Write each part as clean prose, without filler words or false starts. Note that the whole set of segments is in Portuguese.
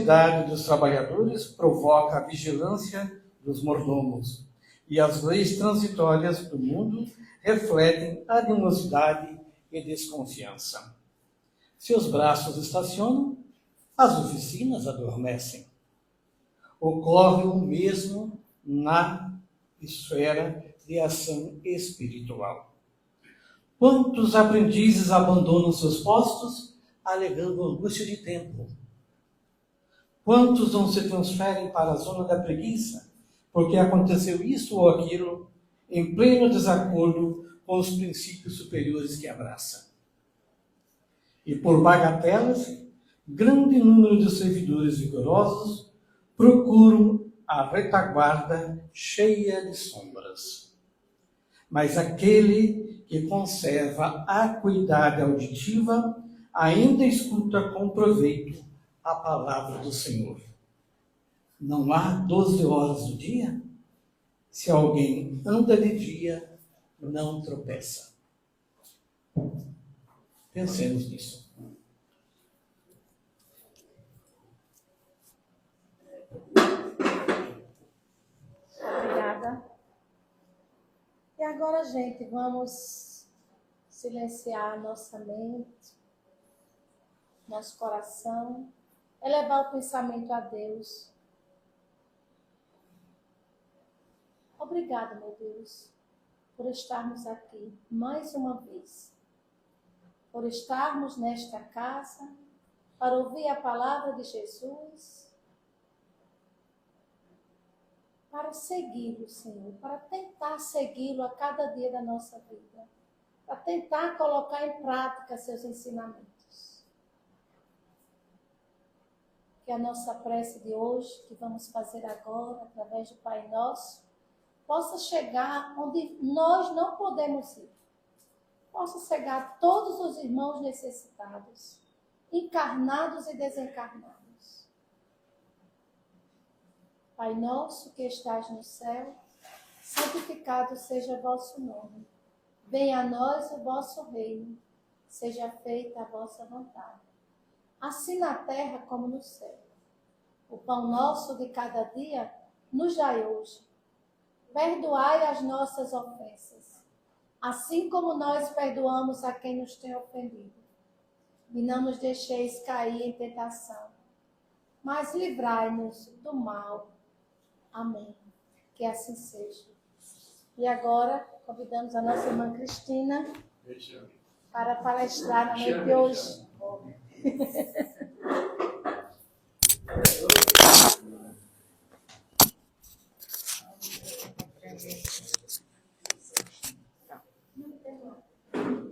ociosidade dos trabalhadores provoca a vigilância dos mordomos, e as leis transitórias do mundo refletem animosidade e desconfiança. Seus braços estacionam, as oficinas adormecem. Ocorre o mesmo na esfera de ação espiritual. Quantos aprendizes abandonam seus postos alegando angústia de tempo? Quantos não se transferem para a zona da preguiça porque aconteceu isso ou aquilo em pleno desacordo com os princípios superiores que abraça? E por bagatelas, grande número de servidores vigorosos procuram a retaguarda cheia de sombras. Mas aquele que conserva a acuidade auditiva ainda escuta com proveito a palavra do Senhor. Não há 12 horas do dia? Se alguém anda de dia, não tropeça. Pensemos nisso. Obrigada. E agora, gente, vamos silenciar nossa mente, nosso coração, elevar o pensamento a Deus. Obrigada, meu Deus, por estarmos aqui mais uma vez, por estarmos nesta casa para ouvir a palavra de Jesus, para segui-lo, Senhor, para tentar segui-lo a cada dia da nossa vida, para tentar colocar em prática seus ensinamentos. Que a nossa prece de hoje, que vamos fazer agora, através do Pai Nosso, possa chegar onde nós não podemos ir. Possa chegar a todos os irmãos necessitados, encarnados e desencarnados. Pai nosso que estás no céu, santificado seja o vosso nome. Venha a nós o vosso reino, seja feita a vossa vontade, assim na terra como no céu. O pão nosso de cada dia nos dai hoje. Perdoai as nossas ofensas, assim como nós perdoamos a quem nos tem ofendido. E não nos deixeis cair em tentação, mas livrai-nos do mal. Amém. Que assim seja. E agora, convidamos a nossa irmã Cristina para palestrar na noite de hoje.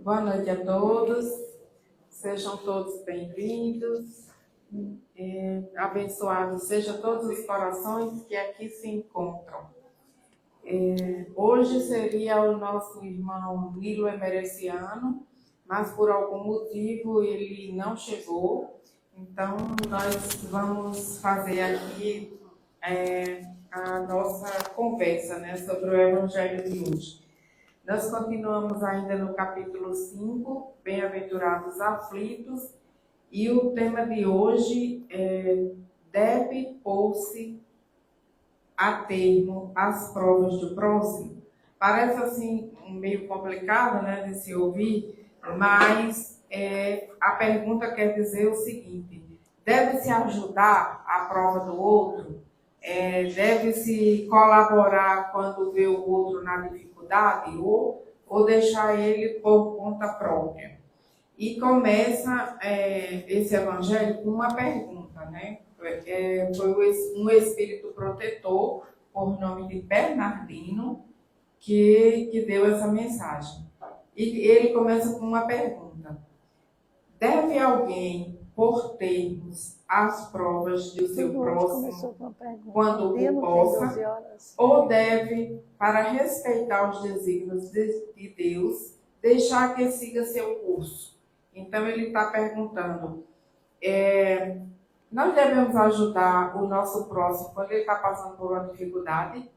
Boa noite a todos, sejam todos bem-vindos, abençoados sejam todos os corações que aqui se encontram. Hoje seria o nosso irmão Nilo Emereciano, mas por algum motivo ele não chegou, então nós vamos fazer aqui a nossa conversa, né, sobre o Evangelho de hoje. Nós continuamos ainda no capítulo 5, Bem-aventurados aflitos, e o tema de hoje é: deve pôr-se a termo as provas do próximo. Parece assim meio complicado, né, de se ouvir, mas a pergunta quer dizer o seguinte: deve-se ajudar a prova do outro? Deve-se colaborar quando vê o outro na dificuldade ou deixar ele por conta própria? E começa esse evangelho com uma pergunta, né? Foi um espírito protetor, por nome de Bernardino, que deu essa mensagem. E ele começa com uma pergunta: deve alguém pôr termos às provas do seu próximo quando o possa, ou deve, para respeitar os desígnios de Deus, deixar que siga seu curso? Então ele está perguntando, nós devemos ajudar o nosso próximo quando ele está passando por uma dificuldade,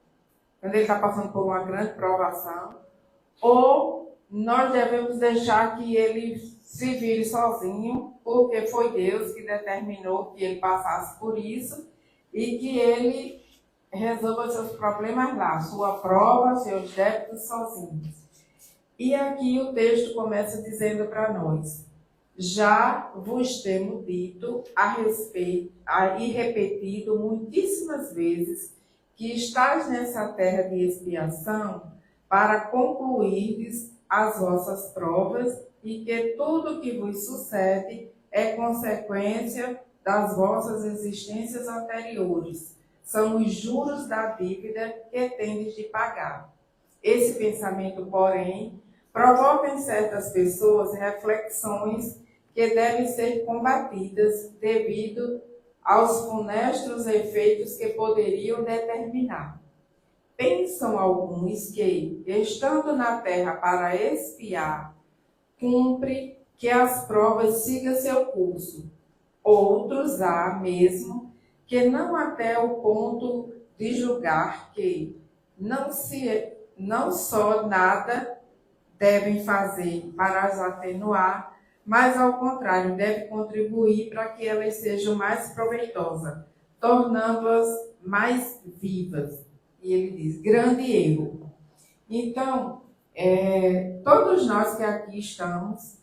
quando ele está passando por uma grande provação, ou nós devemos deixar que ele se vire sozinho, porque foi Deus que determinou que ele passasse por isso e que ele resolva seus problemas lá, sua prova, seus débitos sozinho. E aqui o texto começa dizendo para nós: já vos tenho dito a respeito, e repetido muitíssimas vezes, que estáis nessa terra de expiação para concluirdes as vossas provas e que tudo que vos sucede é consequência das vossas existências anteriores. São os juros da dívida que tendes de pagar. Esse pensamento, porém, provoca em certas pessoas reflexões que devem ser combatidas devido aos funestos efeitos que poderiam determinar. Pensam alguns que, estando na terra para expiar, cumpre que as provas sigam seu curso. Outros há mesmo que não até o ponto de julgar que não só nada devem fazer para as atenuar, mas ao contrário, devem contribuir para que elas sejam mais proveitosas, tornando-as mais vivas. E ele diz, grande erro. Então, todos nós que aqui estamos,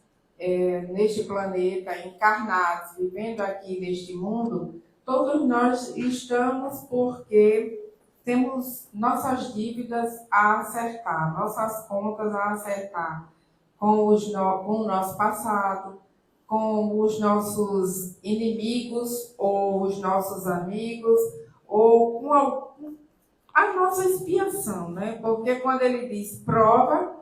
neste planeta, encarnados, vivendo aqui neste mundo, todos nós estamos porque temos nossas dívidas a acertar, nossas contas a acertar com o nosso passado, com os nossos inimigos ou os nossos amigos, ou com a nossa expiação, né? Porque quando ele diz prova,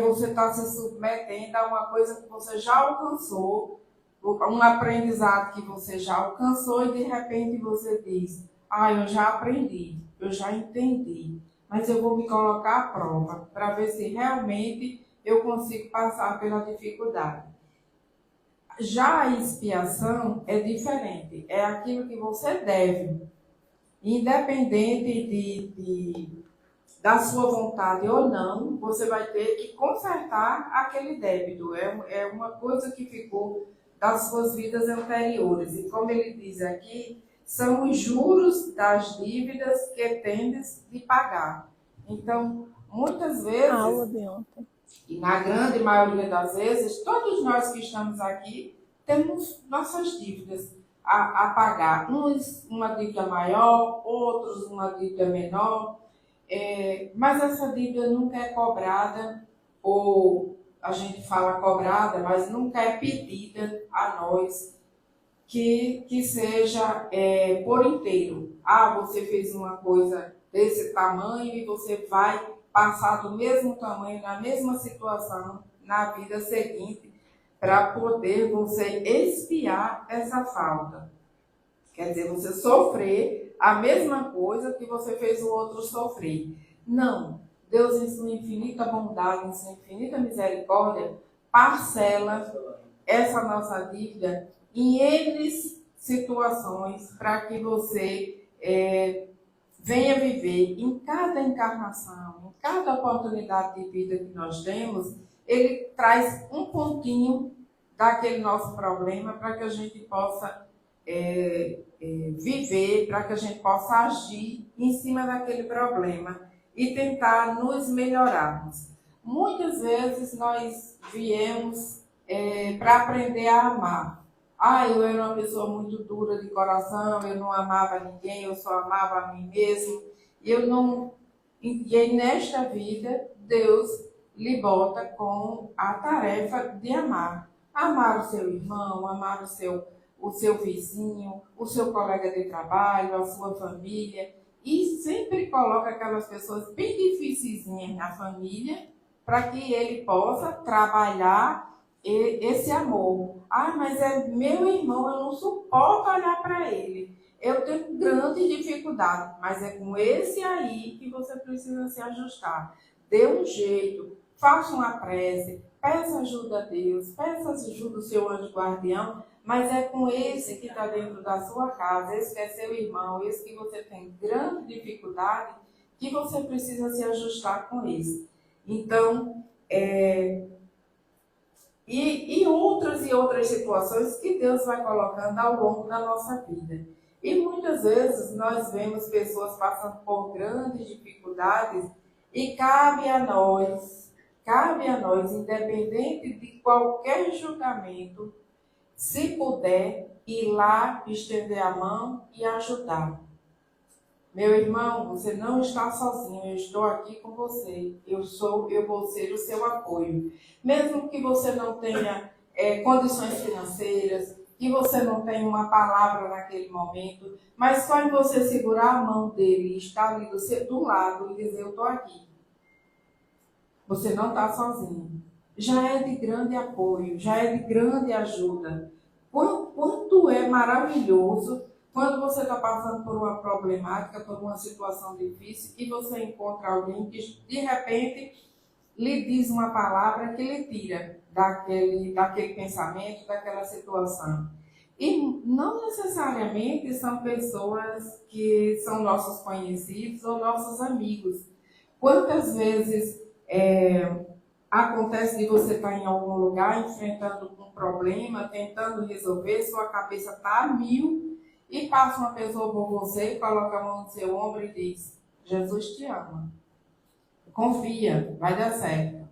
você está se submetendo a uma coisa que você já alcançou, um aprendizado que você já alcançou e de repente você diz, eu já aprendi, eu já entendi, mas eu vou me colocar à prova para ver se realmente eu consigo passar pela dificuldade. Já a expiação é diferente, é aquilo que você deve, independente da sua vontade ou não, você vai ter que consertar aquele débito. É uma coisa que ficou das suas vidas anteriores. E como ele diz aqui, são os juros das dívidas que tendes de pagar. Então, muitas vezes, A aula de ontem. e na grande maioria das vezes, todos nós que estamos aqui temos nossas dívidas a pagar. Uns uma dívida maior, outros uma dívida menor. Mas essa dívida nunca é cobrada, ou a gente fala cobrada, mas nunca é pedida a nós que seja por inteiro. Você fez uma coisa desse tamanho e você vai passar do mesmo tamanho, na mesma situação, na vida seguinte, para poder você expiar essa falta. Quer dizer, você sofrer a mesma coisa que você fez o outro sofrer. Não. Deus, em sua infinita bondade, em sua infinita misericórdia, parcela essa nossa dívida em N situações para que você venha viver em cada encarnação, em cada oportunidade de vida que nós temos, ele traz um pontinho daquele nosso problema para que a gente possa viver, para que a gente possa agir em cima daquele problema e tentar nos melhorarmos. Muitas vezes nós viemos para aprender a amar. Eu era uma pessoa muito dura de coração, eu não amava ninguém, eu só amava a mim mesmo. E aí nesta vida, Deus lhe bota com a tarefa de amar. Amar o seu irmão, amar o seu vizinho, o seu colega de trabalho, a sua família. E sempre coloca aquelas pessoas bem dificilzinhas na família para que ele possa trabalhar esse amor. Mas é meu irmão, eu não suporto olhar para ele. Eu tenho grande dificuldade, mas é com esse aí que você precisa se ajustar. Dê um jeito, faça uma prece, peça ajuda a Deus, peça ajuda ao seu anjo guardião, mas é com esse que está dentro da sua casa, esse que é seu irmão, esse que você tem grande dificuldade, que você precisa se ajustar com esse. Então, e outras situações que Deus vai colocando ao longo da nossa vida. E muitas vezes nós vemos pessoas passando por grandes dificuldades e cabe a nós, independente de qualquer julgamento, se puder, ir lá, estender a mão e ajudar. Meu irmão, você não está sozinho, eu estou aqui com você. Eu vou ser o seu apoio. Mesmo que você não tenha condições financeiras, que você não tenha uma palavra naquele momento, mas só em você segurar a mão dele, estar ali do lado e dizer, eu estou aqui. Você não está sozinho. Já é de grande apoio, já é de grande ajuda. Quanto é maravilhoso quando você está passando por uma problemática, por uma situação difícil, e você encontra alguém que, de repente, lhe diz uma palavra que lhe tira daquele pensamento, daquela situação. E não necessariamente são pessoas que são nossos conhecidos ou nossos amigos. Quantas vezes acontece de você estar em algum lugar enfrentando um problema, tentando resolver, sua cabeça está a mil, e passa uma pessoa por você, coloca a mão no seu ombro e diz, Jesus te ama. Confia, vai dar certo.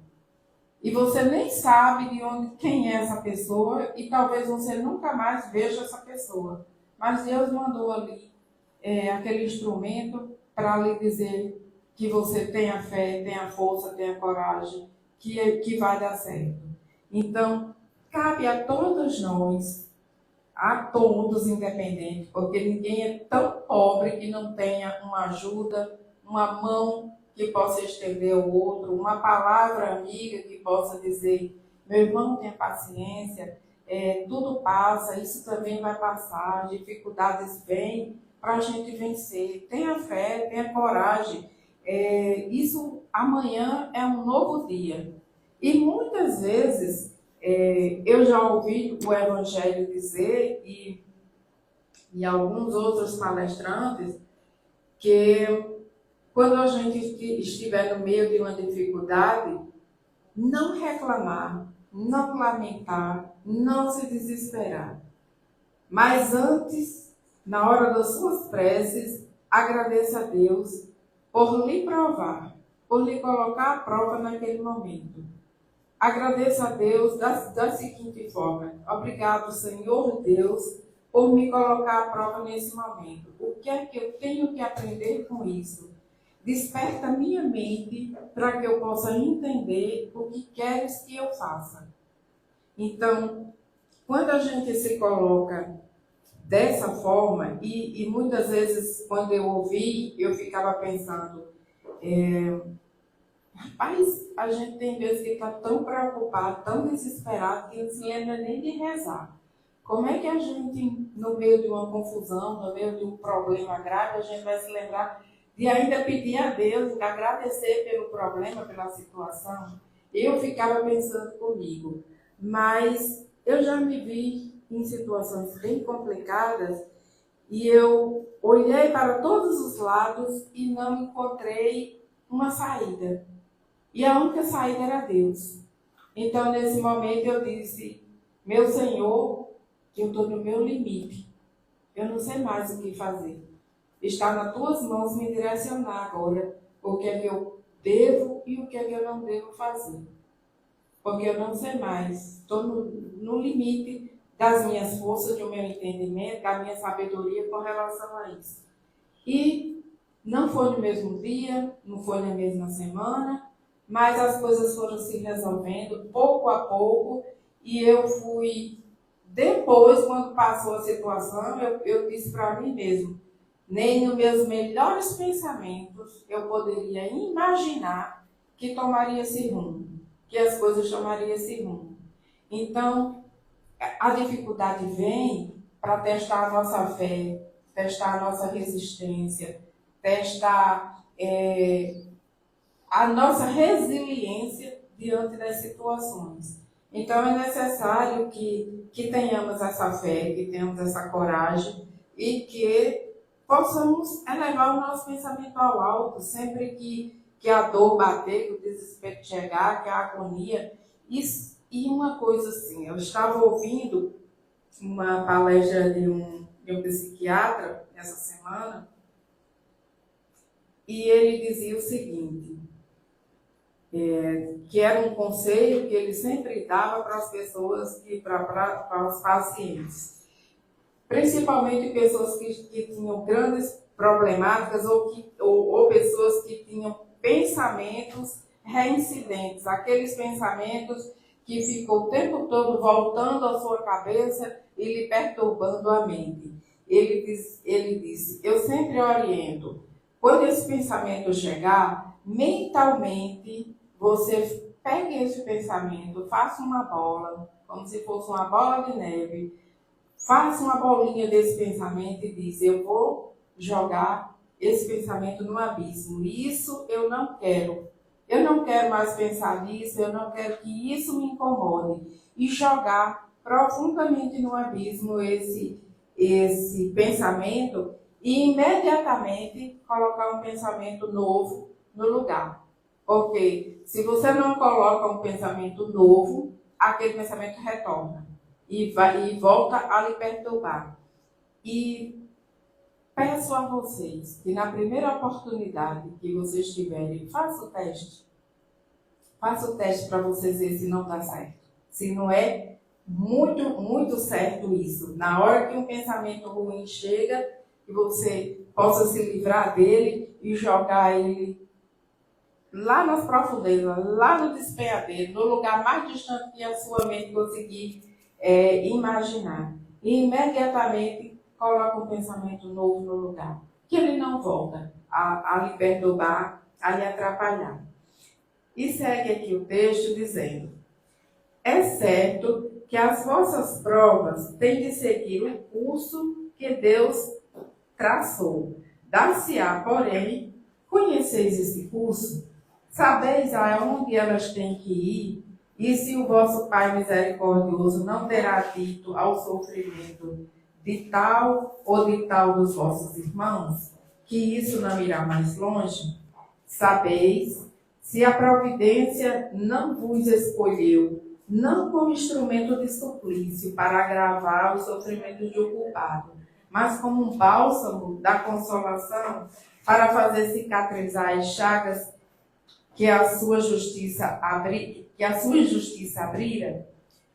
E você nem sabe quem é essa pessoa e talvez você nunca mais veja essa pessoa. Mas Deus mandou ali aquele instrumento para lhe dizer que você tenha fé, tenha força, tenha coragem, que vai dar certo. Então, cabe a todos nós, a todos independentes, porque ninguém é tão pobre que não tenha uma ajuda, uma mão que possa estender ao outro, uma palavra amiga que possa dizer, meu irmão, tenha paciência, tudo passa, isso também vai passar, as dificuldades vêm para a gente vencer. Tenha fé, tenha coragem. Isso amanhã é um novo dia. E muitas vezes eu já ouvi o Evangelho dizer, e alguns outros palestrantes, que quando a gente estiver no meio de uma dificuldade, não reclamar, não lamentar, não se desesperar. Mas antes, na hora das suas preces, agradeça a Deus por lhe provar, por lhe colocar à prova naquele momento. Agradeça a Deus da seguinte forma, obrigado, Senhor Deus, por me colocar à prova nesse momento. O que é que eu tenho que aprender com isso? Desperta minha mente para que eu possa entender o que queres que eu faça. Então, quando a gente se coloca dessa forma, e muitas vezes quando eu ouvi, eu ficava pensando, rapaz, a gente tem vezes que está tão preocupado, tão desesperado, que não se lembra nem de rezar. Como é que a gente, no meio de uma confusão, no meio de um problema grave, a gente vai se lembrar de ainda pedir a Deus, de agradecer pelo problema, pela situação? Eu ficava pensando comigo, mas eu já me vi em situações bem complicadas e eu olhei para todos os lados e não encontrei uma saída. E a única saída era Deus. Então, nesse momento, eu disse, meu Senhor, eu estou no meu limite. Eu não sei mais o que fazer. Está nas tuas mãos me direcionar agora o que é que eu devo e o que é que eu não devo fazer. Porque eu não sei mais. Estou no limite das minhas forças, do meu entendimento, da minha sabedoria com relação a isso. E não foi no mesmo dia, não foi na mesma semana, mas as coisas foram se resolvendo pouco a pouco e eu fui, depois, quando passou a situação, eu disse para mim mesmo, nem nos meus melhores pensamentos eu poderia imaginar que tomaria esse rumo, que as coisas tomariam esse rumo. Então, a dificuldade vem para testar a nossa fé, testar a nossa resistência, testar a nossa resiliência diante das situações. Então, é necessário que tenhamos essa fé, que tenhamos essa coragem e que possamos elevar o nosso pensamento ao alto, sempre que a dor bater, que o desespero chegar, que a agonia, E uma coisa assim, eu estava ouvindo uma palestra de um psiquiatra essa semana, e ele dizia o seguinte, que era um conselho que ele sempre dava para as pessoas, para os pacientes, principalmente pessoas que tinham grandes problemáticas ou pessoas que tinham pensamentos reincidentes, aqueles pensamentos que ficam o tempo todo voltando à sua cabeça e lhe perturbando a mente. Ele disse, eu sempre oriento, quando esse pensamento chegar, mentalmente, você pegue esse pensamento, faça uma bola, como se fosse uma bola de neve, faça uma bolinha desse pensamento e diz, eu vou jogar esse pensamento no abismo. Isso eu não quero. Eu não quero mais pensar nisso, eu não quero que isso me incomode. E jogar profundamente no abismo esse pensamento e imediatamente colocar um pensamento novo no lugar. Porque se você não coloca um pensamento novo, aquele pensamento retorna e volta a lhe perturbar. E peço a vocês que na primeira oportunidade que vocês tiverem, faça o teste. Faça o teste para vocês verem se não dá certo. Se não é muito, muito certo isso. Na hora que um pensamento ruim chega, que você possa se livrar dele e jogar ele lá nas profundezas, lá no despenhadeiro, no lugar mais distante que a sua mente conseguir imaginar. E imediatamente coloca um pensamento novo no lugar, que ele não volta a lhe perturbar, a lhe atrapalhar. E segue aqui o texto dizendo, é certo que as vossas provas têm de seguir o curso que Deus traçou. Dar-se-á, porém, conheceis esse curso? Sabeis aonde elas têm que ir? E se o vosso Pai misericordioso não terá dito ao sofrimento de tal ou de tal dos vossos irmãos, que isso não irá mais longe? Sabeis, se a providência não vos escolheu, não como instrumento de suplício para agravar os sofrimentos de um culpado, mas como um bálsamo da consolação para fazer cicatrizar as chagas que a sua justiça abrira,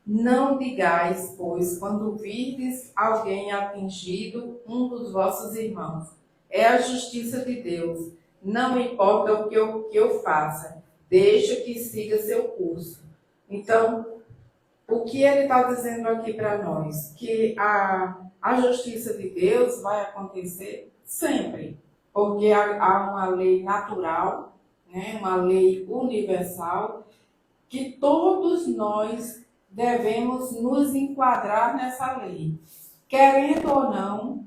não digais, pois, quando virdes alguém atingido, um dos vossos irmãos, é a justiça de Deus, não importa o que eu faça, deixa que siga seu curso. Então, o que ele está dizendo aqui para nós? Que a justiça de Deus vai acontecer sempre, porque há uma lei natural, né, uma lei universal, que todos nós devemos nos enquadrar nessa lei. Querendo ou não,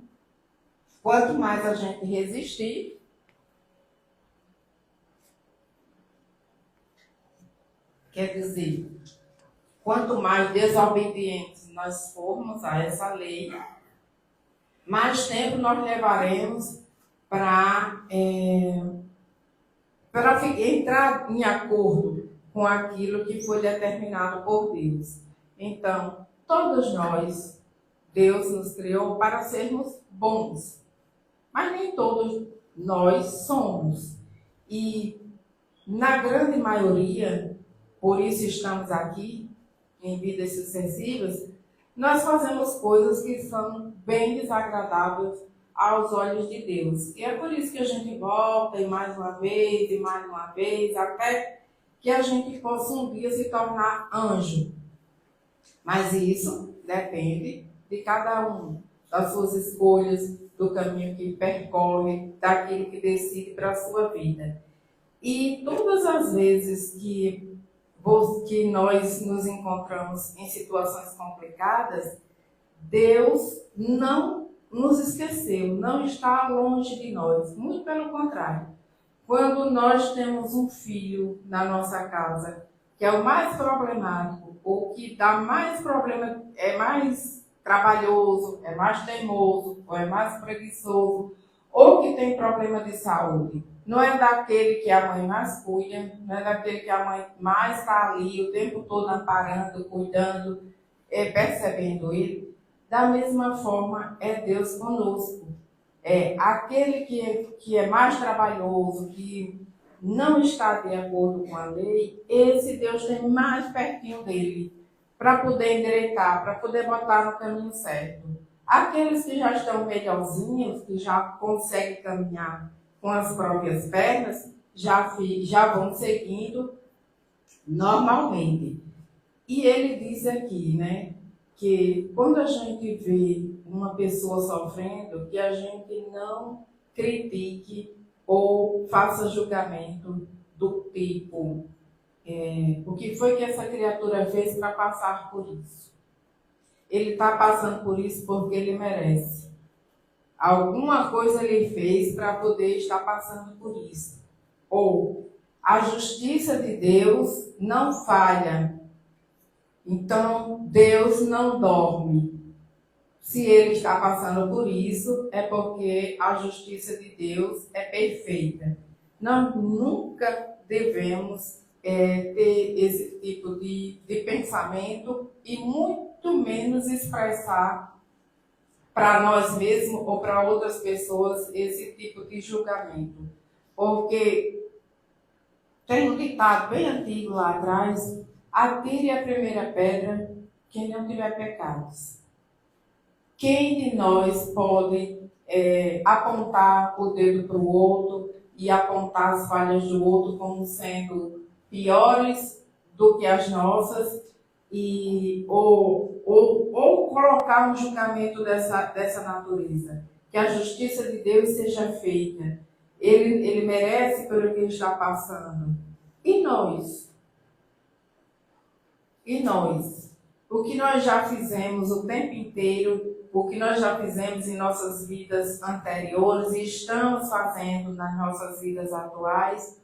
quanto mais a gente resistir, quer dizer, quanto mais desobedientes nós formos a essa lei, mais tempo nós levaremos para entrar em acordo com aquilo que foi determinado por Deus. Então, todos nós, Deus nos criou para sermos bons, mas nem todos nós somos. E, na grande maioria, por isso estamos aqui, em vidas sucessivas, nós fazemos coisas que são bem desagradáveis aos olhos de Deus. E é por isso que a gente volta e mais uma vez, até que a gente possa um dia se tornar anjo. Mas isso depende de cada um, das suas escolhas, do caminho que percorre, daquilo que decide para a sua vida. E todas as vezes que nós nos encontramos em situações complicadas, Deus não nos esqueceu, não está longe de nós. Muito pelo contrário. Quando nós temos um filho na nossa casa, que é o mais problemático, ou que dá mais problema, é mais trabalhoso, é mais teimoso, ou é mais preguiçoso, ou que tem problema de saúde, não é daquele que a mãe mais cuida, não é daquele que a mãe mais está ali o tempo todo amparando, cuidando, percebendo ele. Da mesma forma, é Deus conosco. É aquele que é mais trabalhoso, que não está de acordo com a lei, esse Deus tem mais pertinho dele, para poder endireitar, para poder botar no caminho certo. Aqueles que já estão melhorzinhos, que já conseguem caminhar com as próprias pernas, já vão seguindo normalmente. E ele diz aqui, né, que quando a gente vê uma pessoa sofrendo, que a gente não critique ou faça julgamento do tipo, o que foi que essa criatura fez para passar por isso? Ele está passando por isso porque ele merece. Alguma coisa ele fez para poder estar passando por isso. Ou a justiça de Deus não falha. Então, Deus não dorme. Se ele está passando por isso, é porque a justiça de Deus é perfeita. Nós nunca devemos ter esse tipo de pensamento e muito menos expressar para nós mesmos ou para outras pessoas esse tipo de julgamento. Porque tem um ditado bem antigo lá atrás: atire a primeira pedra quem não tiver pecados. Quem de nós pode apontar o dedo para o outro e apontar as falhas do outro como sendo piores do que as nossas ou colocar um julgamento dessa natureza? Que a justiça de Deus seja feita. Ele merece pelo que ele está passando. E nós? E nós? O que nós já fizemos o tempo inteiro, o que nós já fizemos em nossas vidas anteriores e estamos fazendo nas nossas vidas atuais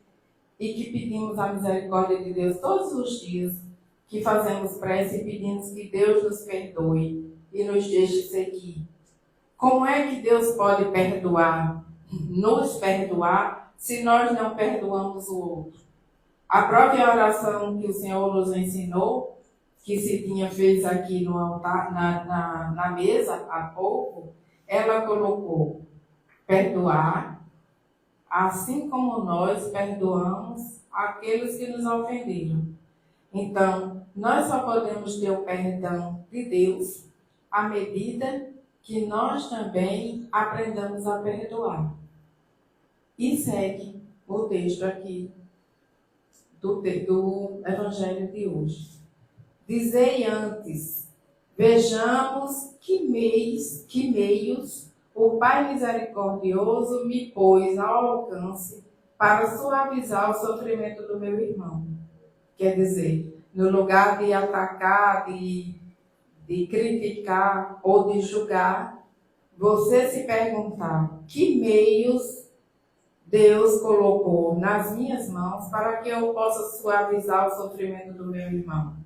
e que pedimos a misericórdia de Deus todos os dias, que fazemos prece e pedimos que Deus nos perdoe e nos deixe seguir. Como é que Deus pode nos perdoar, se nós não perdoamos o outro? A própria oração que o Senhor nos ensinou, que Cidinha fez aqui no altar, na mesa há pouco, ela colocou perdoar, assim como nós perdoamos aqueles que nos ofenderam. Então, nós só podemos ter o perdão de Deus à medida que nós também aprendamos a perdoar. E segue o texto aqui do Evangelho de hoje. Dizei antes, vejamos que meios o Pai misericordioso me pôs ao alcance para suavizar o sofrimento do meu irmão. Quer dizer, no lugar de atacar, de criticar ou de julgar, você se perguntar que meios Deus colocou nas minhas mãos para que eu possa suavizar o sofrimento do meu irmão.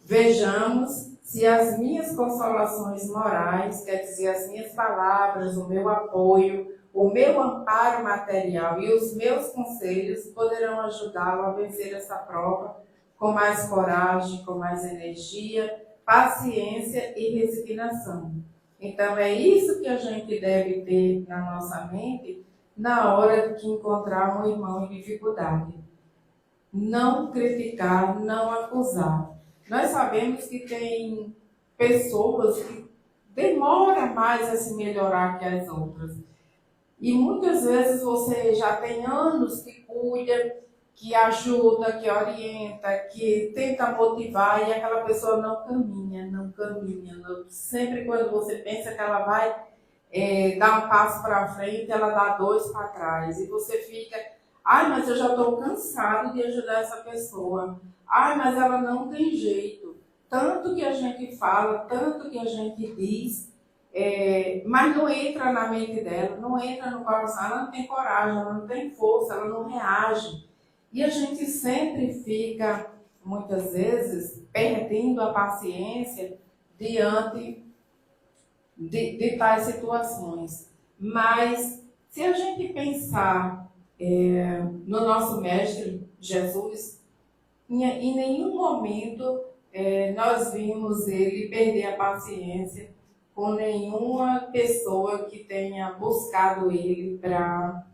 Vejamos se as minhas consolações morais, quer dizer, as minhas palavras, o meu apoio, o meu amparo material e os meus conselhos poderão ajudá-lo a vencer essa prova com mais coragem, com mais energia, paciência e resignação. Então, é isso que a gente deve ter na nossa mente na hora de encontrar um irmão em dificuldade. Não criticar, não acusar. Nós sabemos que tem pessoas que demoram mais a se melhorar que as outras. E muitas vezes você já tem anos que cuida, que ajuda, que orienta, que tenta motivar e aquela pessoa não caminha. Sempre quando você pensa que ela vai dar um passo para frente, ela dá 2 para trás. E você fica, mas eu já estou cansado de ajudar essa pessoa. Mas ela não tem jeito. Tanto que a gente fala, tanto que a gente diz, mas não entra na mente dela, não entra no coração, ela não tem coragem, ela não tem força, ela não reage. E a gente sempre fica, muitas vezes, perdendo a paciência diante de tais situações. Mas, se a gente pensar no nosso Mestre Jesus, em nenhum momento nós vimos ele perder a paciência com nenhuma pessoa que tenha buscado ele para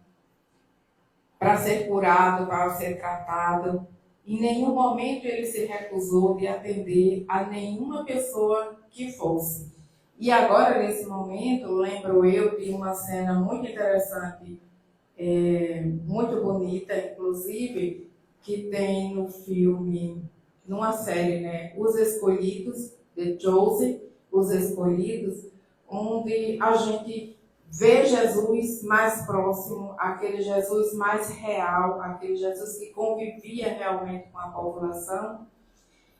ser curado, para ser tratado. Em nenhum momento ele se recusou de atender a nenhuma pessoa que fosse. E agora, nesse momento, lembro eu de uma cena muito interessante, muito bonita, inclusive, que tem no filme, numa série, né? Os Escolhidos, The Chosen, Os Escolhidos, onde a gente vê Jesus mais próximo, aquele Jesus mais real, aquele Jesus que convivia realmente com a população.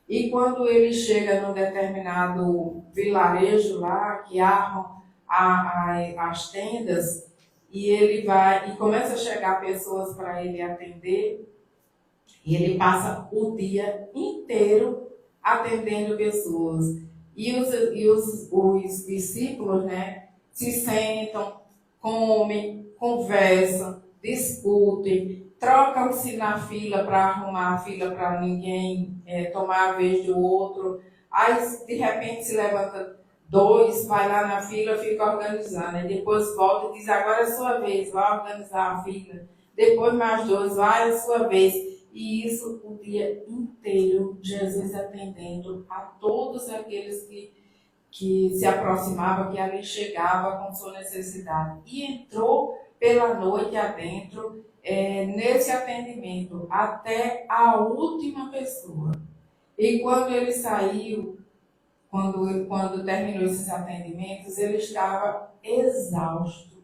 E quando ele chega num determinado vilarejo lá, que armam as tendas, e ele vai e começa a chegar pessoas para ele atender, e ele passa o dia inteiro atendendo pessoas. E os discípulos, né, se sentam, comem, conversam, discutem, trocam-se na fila para arrumar a fila para ninguém tomar a vez do outro. Aí, de repente, se levanta dois, vai lá na fila, fica organizando. Aí depois volta e diz, agora é a sua vez, vai organizar a fila. Depois mais dois, vai a sua vez. E isso o dia inteiro, Jesus atendendo a todos aqueles que se aproximava, que ali chegava com sua necessidade. E entrou pela noite adentro, nesse atendimento, até a última pessoa. E quando ele saiu, quando terminou esses atendimentos, ele estava exausto,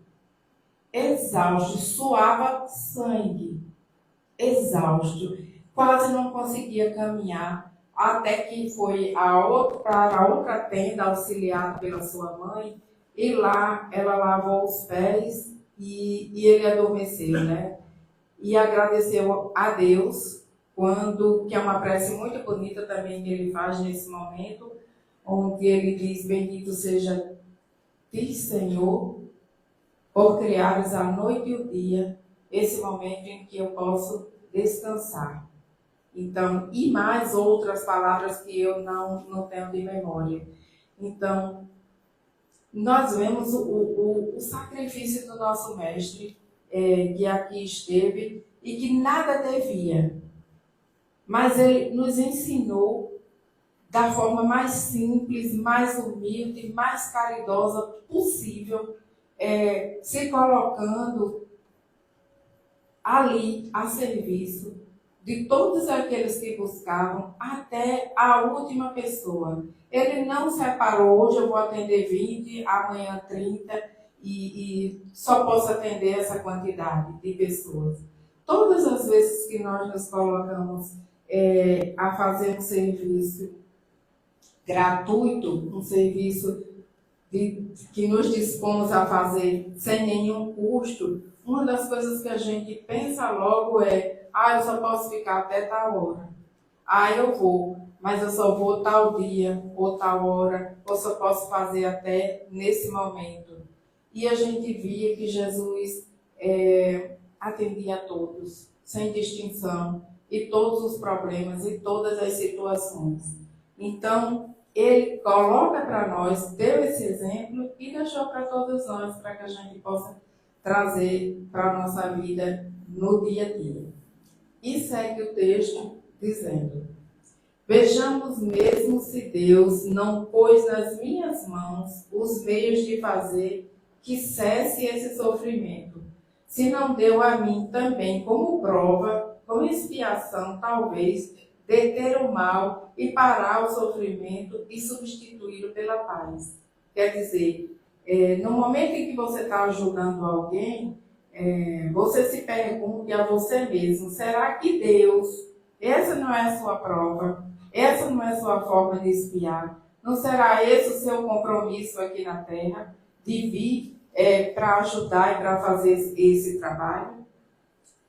suava sangue, exausto, quase não conseguia caminhar, até que foi para a outra tenda, auxiliada pela sua mãe, e lá ela lavou os pés e ele adormeceu, né? E agradeceu a Deus, que é uma prece muito bonita também que ele faz nesse momento, onde ele diz, bendito seja ti, Senhor, por criares a noite e o dia, esse momento em que eu posso descansar. Então, e mais outras palavras que eu não tenho de memória. Então, nós vemos o sacrifício do nosso mestre, que aqui esteve e que nada devia. Mas ele nos ensinou da forma mais simples, mais humilde, mais caridosa possível, se colocando ali a serviço de todos aqueles que buscavam, até a última pessoa. Ele não separou, hoje eu vou atender 20, amanhã 30, e só posso atender essa quantidade de pessoas. Todas as vezes que nós nos colocamos a fazer um serviço gratuito, um serviço que nos dispomos a fazer sem nenhum custo, uma das coisas que a gente pensa logo eu só posso ficar até tal hora. Eu vou, mas eu só vou tal dia, ou tal hora, ou só posso fazer até nesse momento. E a gente via que Jesus atendia a todos, sem distinção, e todos os problemas, e todas as situações. Então, ele coloca para nós, deu esse exemplo e deixou para todos nós, para que a gente possa trazer para a nossa vida no dia a dia. E segue o texto dizendo, vejamos mesmo se Deus não pôs nas minhas mãos os meios de fazer que cesse esse sofrimento, se não deu a mim também como prova, como expiação talvez, deter o mal e parar o sofrimento e substituí-lo pela paz. Quer dizer, no momento em que você está ajudando alguém, você se pergunte a você mesmo, será que Deus, essa não é a sua prova, essa não é a sua forma de expiar, não será esse o seu compromisso aqui na Terra, de vir para ajudar e para fazer esse trabalho?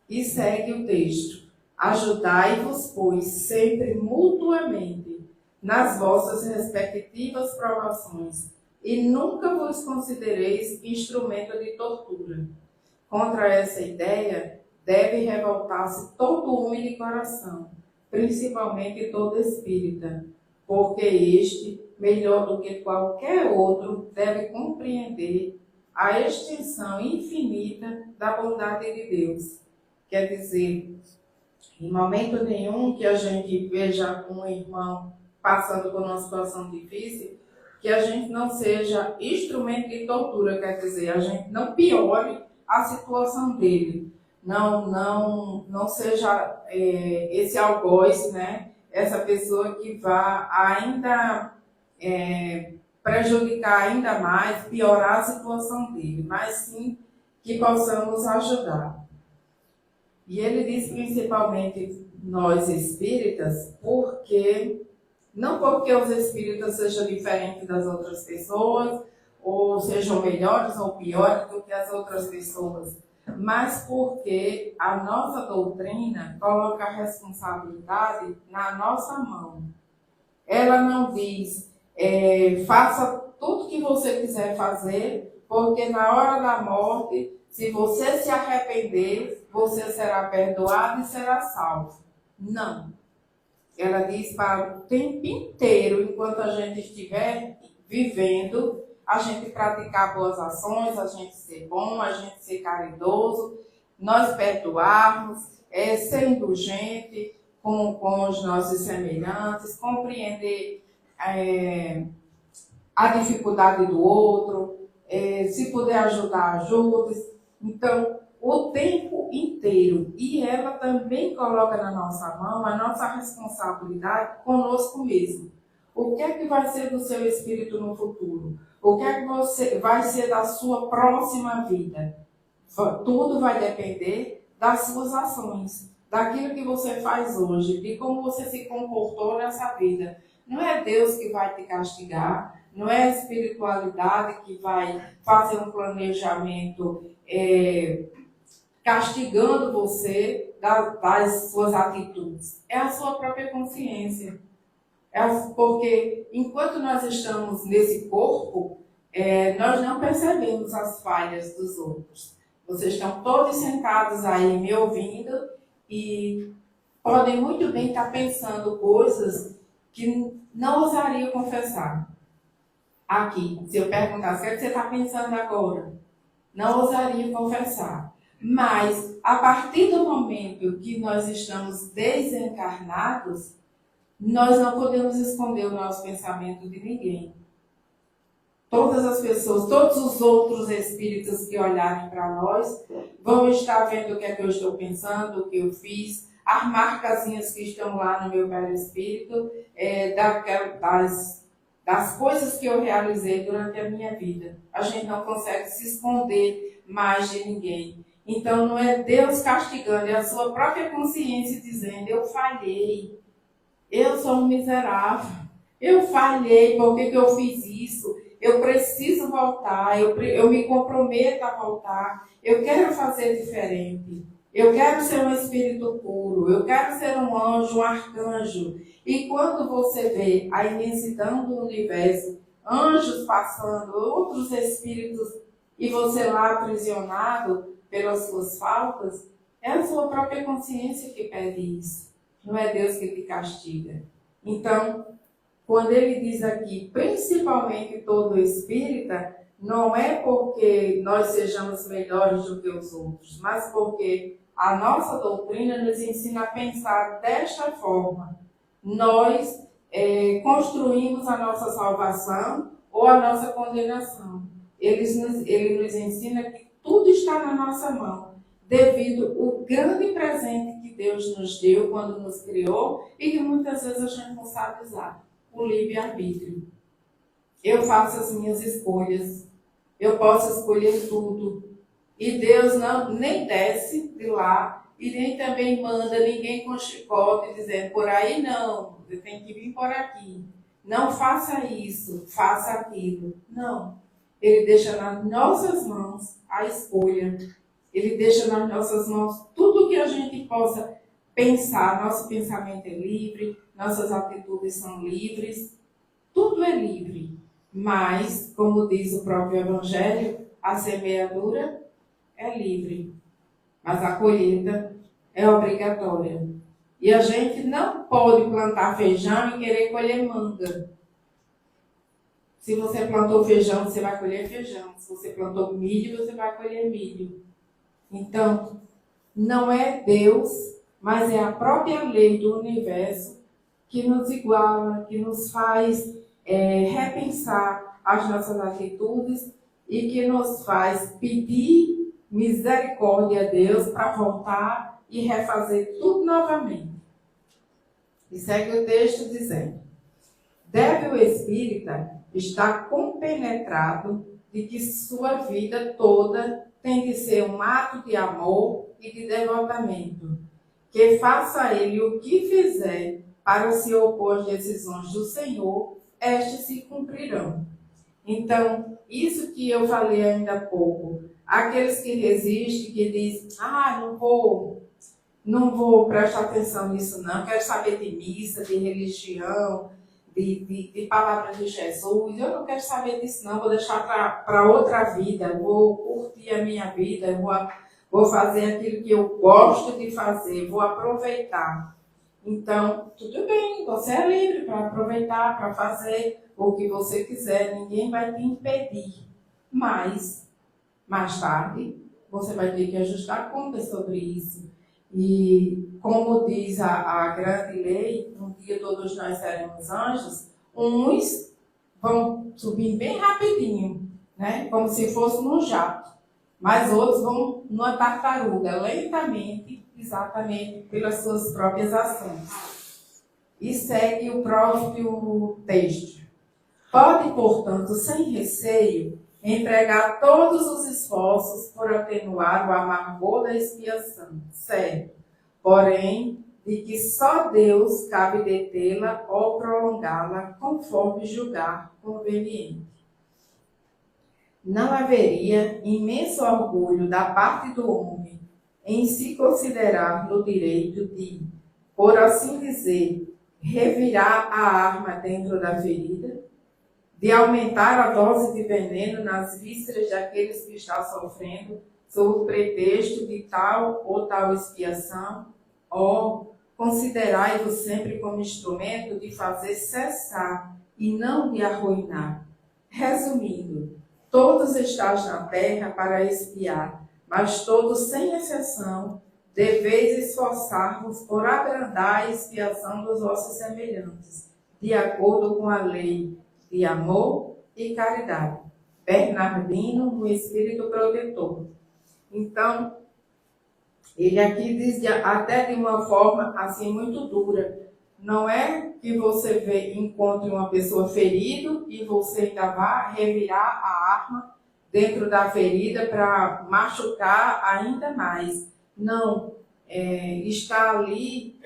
E segue o texto. Ajudai-vos, pois, sempre mutuamente nas vossas respectivas provações, e nunca vos considereis instrumento de tortura. Contra essa ideia, deve revoltar-se todo homem de coração, principalmente todo espírita, porque este, melhor do que qualquer outro, deve compreender a extensão infinita da bondade de Deus. Quer dizer, em momento nenhum que a gente veja um irmão passando por uma situação difícil, que a gente não seja instrumento de tortura, quer dizer, a gente não piore a situação dele, não seja esse algoz, né? Essa pessoa que vá ainda prejudicar ainda mais, piorar a situação dele, mas sim que possamos ajudar. E ele diz principalmente nós espíritas, não porque os espíritas sejam diferentes das outras pessoas, ou sejam melhores ou piores do que as outras pessoas, mas porque a nossa doutrina coloca a responsabilidade na nossa mão. Ela não diz, faça tudo que você quiser fazer, porque na hora da morte, se você se arrepender, você será perdoado e será salvo. Não. Ela diz para o tempo inteiro, enquanto a gente estiver vivendo, a gente praticar boas ações, a gente ser bom, a gente ser caridoso, nós perdoarmos, ser indulgente com os nossos semelhantes, compreender a dificuldade do outro, se puder ajudar, ajude. Então, o tempo inteiro. E ela também coloca na nossa mão a nossa responsabilidade conosco mesmo. O que é que vai ser do seu espírito no futuro? O que é que vai ser da sua próxima vida? Tudo vai depender das suas ações, daquilo que você faz hoje, de como você se comportou nessa vida. Não é Deus que vai te castigar, não é a espiritualidade que vai fazer um planejamento castigando você das suas atitudes. É a sua própria consciência. Porque enquanto nós estamos nesse corpo, nós não percebemos as falhas dos outros. Vocês estão todos sentados aí me ouvindo e podem muito bem estar pensando coisas que não osaria confessar. Aqui, se eu perguntasse o que você está pensando agora, não ousaria confessar. Mas, a partir do momento que nós estamos desencarnados, nós não podemos esconder o nosso pensamento de ninguém. Todas as pessoas, todos os outros espíritos que olharem para nós, vão estar vendo o que é que eu estou pensando, o que eu fiz, as marcazinhas que estão lá no meu perispírito, das coisas que eu realizei durante a minha vida. A gente não consegue se esconder mais de ninguém. Então, não é Deus castigando, é a sua própria consciência dizendo, eu falhei, eu sou um miserável, eu falhei, por que eu fiz isso? Eu preciso voltar, eu me comprometo a voltar, eu quero fazer diferente, eu quero ser um espírito puro, eu quero ser um anjo, um arcanjo. E quando você vê a imensidão do universo, anjos passando, outros espíritos, e você lá aprisionado pelas suas faltas, é a sua própria consciência que pede isso. Não é Deus que te castiga. Então, quando ele diz aqui, principalmente todo espírita, não é porque nós sejamos melhores do que os outros, mas porque a nossa doutrina nos ensina a pensar desta forma. Nós construímos a nossa salvação ou a nossa condenação. Ele nos ensina que tudo está na nossa mão, devido ao grande presente que Deus nos deu quando nos criou e que muitas vezes a gente não sabe usar, o livre-arbítrio. Eu faço as minhas escolhas, eu posso escolher tudo, e Deus nem desce de lá e nem também manda ninguém com chicote dizendo, por aí não, você tem que vir por aqui, não faça isso, faça aquilo. Não. Ele deixa nas nossas mãos a escolha. Ele deixa nas nossas mãos tudo que a gente possa pensar. Nosso pensamento é livre, nossas atitudes são livres. Tudo é livre. Mas, como diz o próprio Evangelho, a semeadura é livre. mas a colheita é obrigatória. E a gente não pode plantar feijão e querer colher manga. Se você plantou feijão, você vai colher feijão. Se você plantou milho, você vai colher milho. Então, não é Deus, mas é a própria lei do universo que nos iguala, que nos faz repensar as nossas atitudes e que nos faz pedir misericórdia a Deus para voltar e refazer tudo novamente. E segue o texto dizendo: deve o espírita estar compenetrado de que sua vida toda tem que ser um ato de amor e de devotamento, que faça ele o que fizer para se opor às decisões do Senhor, estes se cumprirão. Então, isso que eu falei ainda há pouco, aqueles que resistem, que dizem, não vou prestar atenção nisso não, quero saber de missa, de religião, de palavra de Jesus, eu não quero saber disso não, vou deixar para outra vida, vou curtir a minha vida, vou fazer aquilo que eu gosto de fazer, vou aproveitar. Então, tudo bem, você é livre para aproveitar, para fazer o que você quiser, ninguém vai te impedir. Mas, mais tarde, você vai ter que ajustar contas sobre isso. E, como diz a grande lei, um dia todos nós seremos anjos, uns vão subir bem rapidinho, né? Como se fosse num jato. Mas outros vão numa tartaruga, lentamente, exatamente pelas suas próprias ações. E segue o próprio texto. Pode, portanto, sem receio, empregar todos os esforços por atenuar o amargor da expiação, certo? Porém, de que só Deus cabe detê-la ou prolongá-la conforme julgar conveniente. Não haveria imenso orgulho da parte do homem em se considerar no direito de, por assim dizer, revirar a arma dentro da ferida, de aumentar a dose de veneno nas vísceras daqueles que estão sofrendo, sob o pretexto de tal ou tal expiação, ou considerai-vos sempre como instrumento de fazer cessar e não de arruinar. Resumindo, todos estáis na terra para expiar, mas todos, sem exceção, deveis esforçar-vos por abrandar a expiação dos vossos semelhantes, de acordo com a lei de amor e caridade. Bernardino, no Espírito Protetor. Então, ele aqui diz até de uma forma assim muito dura. Não é que você encontre uma pessoa ferida e você ainda vá revirar a arma dentro da ferida para machucar ainda mais. Não, está ali,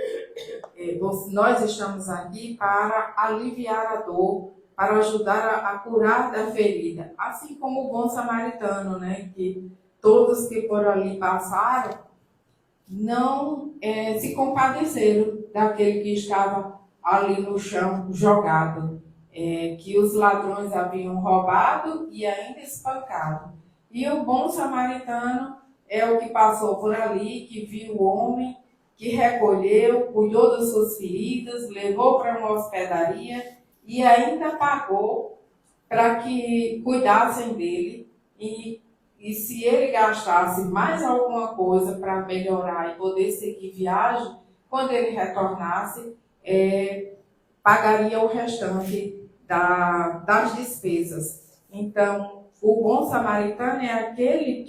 nós estamos aqui para aliviar a dor, para ajudar a curar da ferida. Assim como o bom samaritano, né? Que todos que por ali passaram não se compadeceram daquele que estava ali no chão jogado, que os ladrões haviam roubado e ainda espancado. E o bom samaritano é o que passou por ali, que viu o homem, que recolheu, cuidou das suas feridas, levou para uma hospedaria e ainda pagou para que cuidassem dele. E se ele gastasse mais alguma coisa para melhorar e poder seguir viagem, quando ele retornasse, pagaria o restante das despesas. Então, o bom samaritano é aquele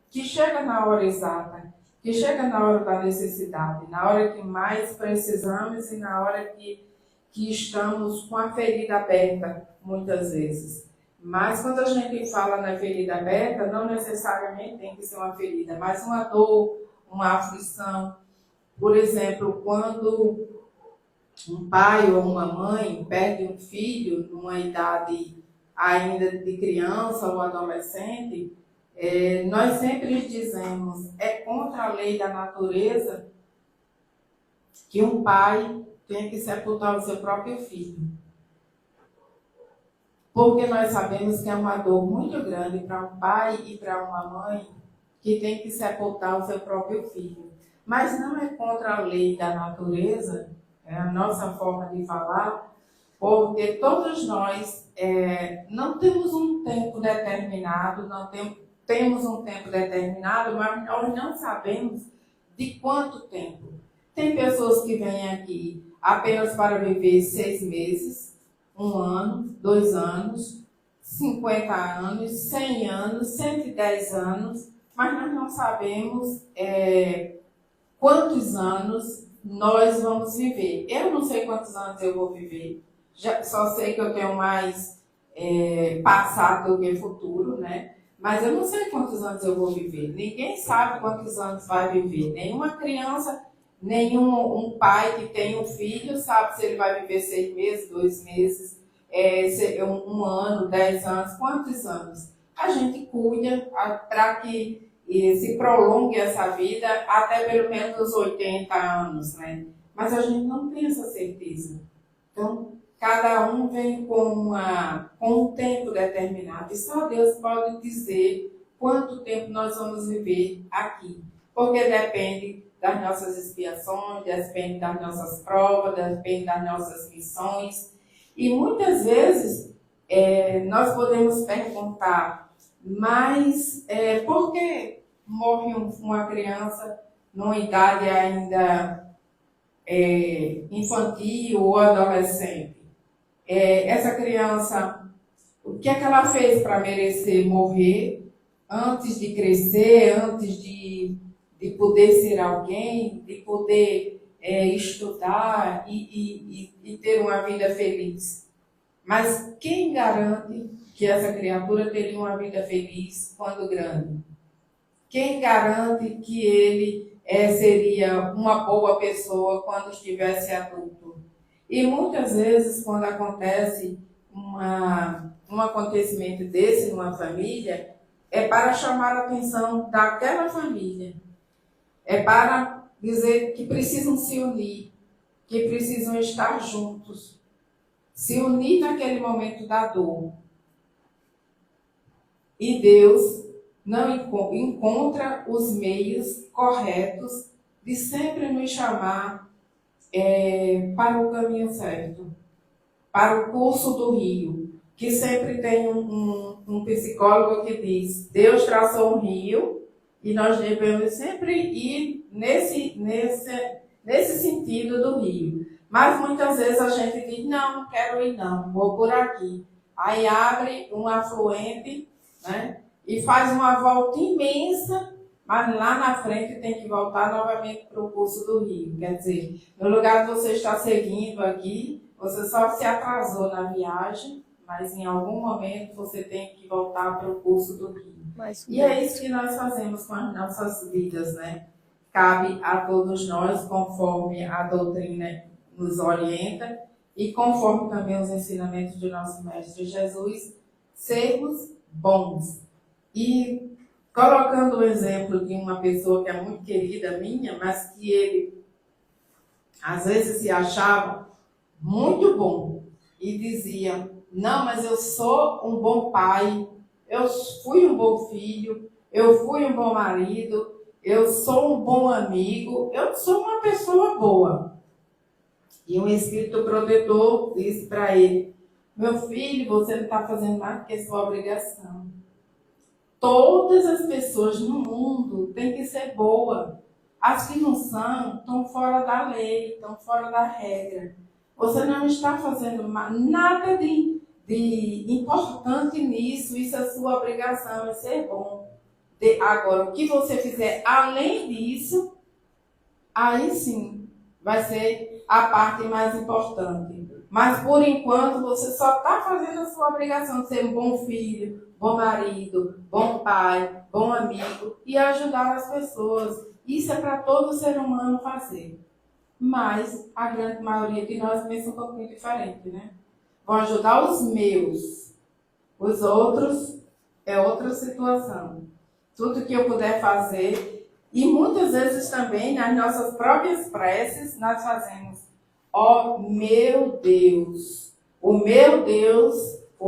que chega na hora exata, que chega na hora da necessidade, na hora que mais precisamos e na hora que estamos com a ferida aberta, muitas vezes. Mas quando a gente fala na ferida aberta, não necessariamente tem que ser uma ferida, mas uma dor, uma aflição. Por exemplo, quando um pai ou uma mãe perde um filho numa idade ainda de criança ou adolescente, nós sempre dizemos, é contra a lei da natureza que um pai tenha que sepultar o seu próprio filho. Porque nós sabemos que é uma dor muito grande para um pai e para uma mãe que tem que sepultar o seu próprio filho. Mas não é contra a lei da natureza, é a nossa forma de falar, porque todos nós não temos um tempo determinado, temos um tempo determinado, mas nós não sabemos de quanto tempo. Tem pessoas que vêm aqui apenas para viver 6 meses, 1 ano, 2 anos, 50 anos, 100 anos, 110 anos, mas nós não sabemos quantos anos nós vamos viver. Eu não sei quantos anos eu vou viver, só sei que eu tenho mais passado do que futuro, né? Mas eu não sei quantos anos eu vou viver. Ninguém sabe quantos anos vai viver. Nenhuma criança, nenhum pai que tem um filho sabe se ele vai viver 6 meses, 2 meses, 1 ano, 10 anos, quantos anos. A gente cuida para que se prolongue essa vida até pelo menos os 80 anos, né? Mas a gente não tem essa certeza. Então, cada um vem com um tempo determinado. E só Deus pode dizer quanto tempo nós vamos viver aqui. Porque depende das nossas expiações, depende das nossas provas, depende das nossas missões. E muitas vezes nós podemos perguntar, mas por que morre uma criança numa idade ainda infantil ou adolescente? Essa criança, o que é que ela fez para merecer morrer antes de crescer, antes de poder ser alguém, de poder estudar e ter uma vida feliz? Mas quem garante que essa criatura teria uma vida feliz quando grande? Quem garante que ele seria uma boa pessoa quando estivesse adulto? E muitas vezes, quando acontece um acontecimento desse numa família, é para chamar a atenção daquela família. É para dizer que precisam se unir, que precisam estar juntos, se unir naquele momento da dor. E Deus não encontra os meios corretos de sempre nos chamar para o caminho certo, para o curso do rio, que sempre tem um psicólogo que diz: Deus traçou um rio e nós devemos sempre ir nesse sentido do rio. Mas muitas vezes a gente diz: não quero ir não, vou por aqui. Aí abre um afluente, né, e faz uma volta imensa, mas lá na frente tem que voltar novamente para o curso do rio. Quer dizer, no lugar de você estar seguindo aqui, você só se atrasou na viagem, mas em algum momento você tem que voltar para o curso do rio. E é isso que nós fazemos com as nossas vidas, né? Cabe a todos nós, conforme a doutrina nos orienta e conforme também os ensinamentos do nosso Mestre Jesus, sermos bons. E colocando o exemplo de uma pessoa que é muito querida minha, mas que ele às vezes se achava muito bom e dizia: não, mas eu sou um bom pai, eu fui um bom filho, eu fui um bom marido, eu sou um bom amigo, eu sou uma pessoa boa. E um espírito protetor disse para ele: meu filho, você não está fazendo mais do que sua obrigação. Todas as pessoas no mundo têm que ser boas. As que não são, estão fora da lei, estão fora da regra. Você não está fazendo nada de importante nisso, isso é sua obrigação, é ser bom. Agora, o que você fizer além disso, aí sim vai ser a parte mais importante. Mas, por enquanto, você só está fazendo a sua obrigação de ser um bom filho, bom marido, bom pai, bom amigo e ajudar as pessoas. Isso é para todo ser humano fazer. Mas a grande maioria de nós pensa um pouquinho diferente, né? Vou ajudar os meus. Os outros é outra situação. Tudo que eu puder fazer. E muitas vezes também, nas nossas próprias preces, nós fazemos: ó meu Deus, o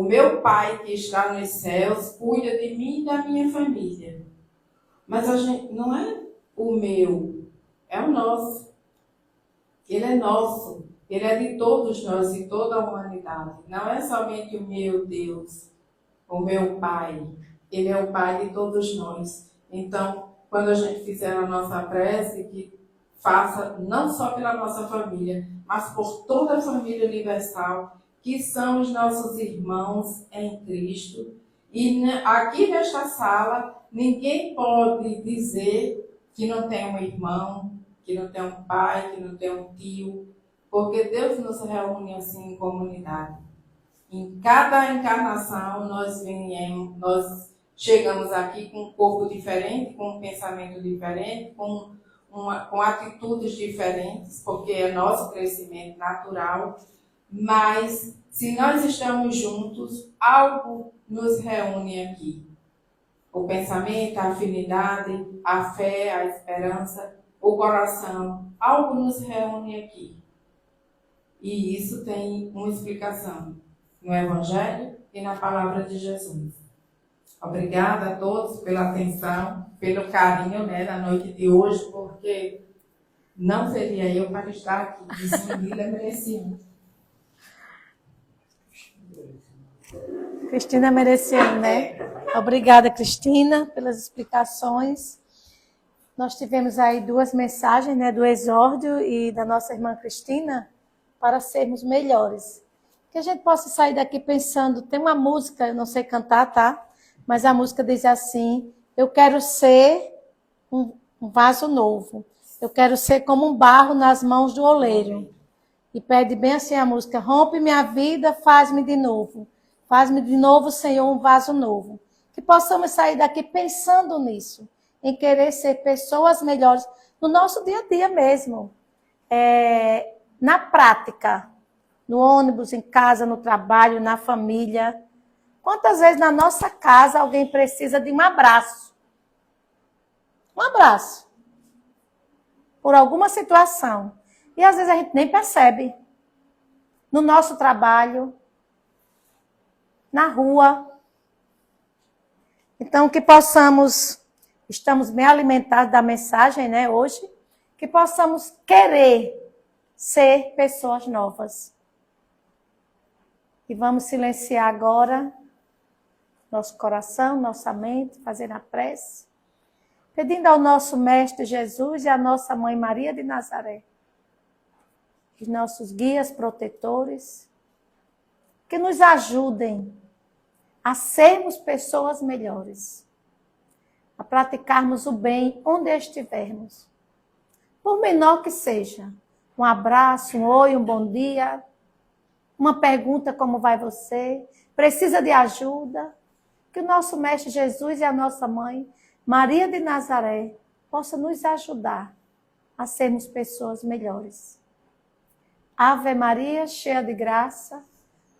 meu Pai que está nos céus, cuida de mim e da minha família. Mas a gente não é o meu, é o nosso. Ele é nosso, ele é de todos nós, de toda a humanidade. Não é somente o meu Deus, o meu Pai. Ele é o Pai de todos nós. Então, quando a gente fizer a nossa prece, que faça não só pela nossa família, mas por toda a família universal, que são os nossos irmãos em Cristo. E aqui nesta sala, ninguém pode dizer que não tem um irmão, que não tem um pai, que não tem um tio, porque Deus nos reúne assim em comunidade. Em cada encarnação, nós chegamos aqui com um corpo diferente, com um pensamento diferente, com atitudes diferentes, porque é nosso crescimento natural. Mas, se nós estamos juntos, algo nos reúne aqui. O pensamento, a afinidade, a fé, a esperança, o coração, algo nos reúne aqui. E isso tem uma explicação no Evangelho e na palavra de Jesus. Obrigada a todos pela atenção, pelo carinho, na noite de hoje, porque não seria eu para estar aqui, dizendo Nilo Emereciano. Cristina Emereciano, né? Obrigada, Cristina, pelas explicações. Nós tivemos aí 2 mensagens, né, do exórdio e da nossa irmã Cristina, para sermos melhores. Que a gente possa sair daqui pensando, tem uma música, eu não sei cantar, tá? Mas a música diz assim: eu quero ser um vaso novo. Eu quero ser como um barro nas mãos do oleiro. E pede bem assim a música: rompe minha vida, faz-me de novo. Faz-me de novo, Senhor, um vaso novo. Que possamos sair daqui pensando nisso, em querer ser pessoas melhores no nosso dia a dia mesmo. Na prática, no ônibus, em casa, no trabalho, na família. Quantas vezes na nossa casa alguém precisa de um abraço? Um abraço. Por alguma situação. E às vezes a gente nem percebe. No nosso trabalho, na rua. Então, que possamos, estamos bem alimentados da mensagem, né, hoje, que possamos querer ser pessoas novas. E vamos silenciar agora nosso coração, nossa mente, fazendo a prece, pedindo ao nosso Mestre Jesus e à nossa Mãe Maria de Nazaré, os nossos guias protetores, que nos ajudem a sermos pessoas melhores, a praticarmos o bem onde estivermos, por menor que seja. Um abraço, um oi, um bom dia, uma pergunta: como vai você? Precisa de ajuda? Que o nosso Mestre Jesus e a nossa Mãe Maria de Nazaré possa nos ajudar a sermos pessoas melhores. Ave Maria, cheia de graça,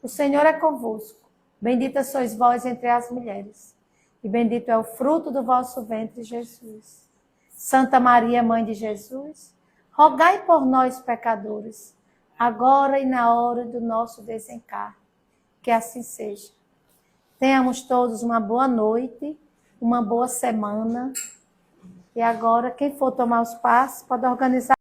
o Senhor é convosco. Bendita sois vós entre as mulheres, e bendito é o fruto do vosso ventre, Jesus. Santa Maria, Mãe de Jesus, rogai por nós, pecadores, agora e na hora do nosso desencarne. Que assim seja. Tenhamos todos uma boa noite, uma boa semana. E agora, quem for tomar os passos, pode organizar.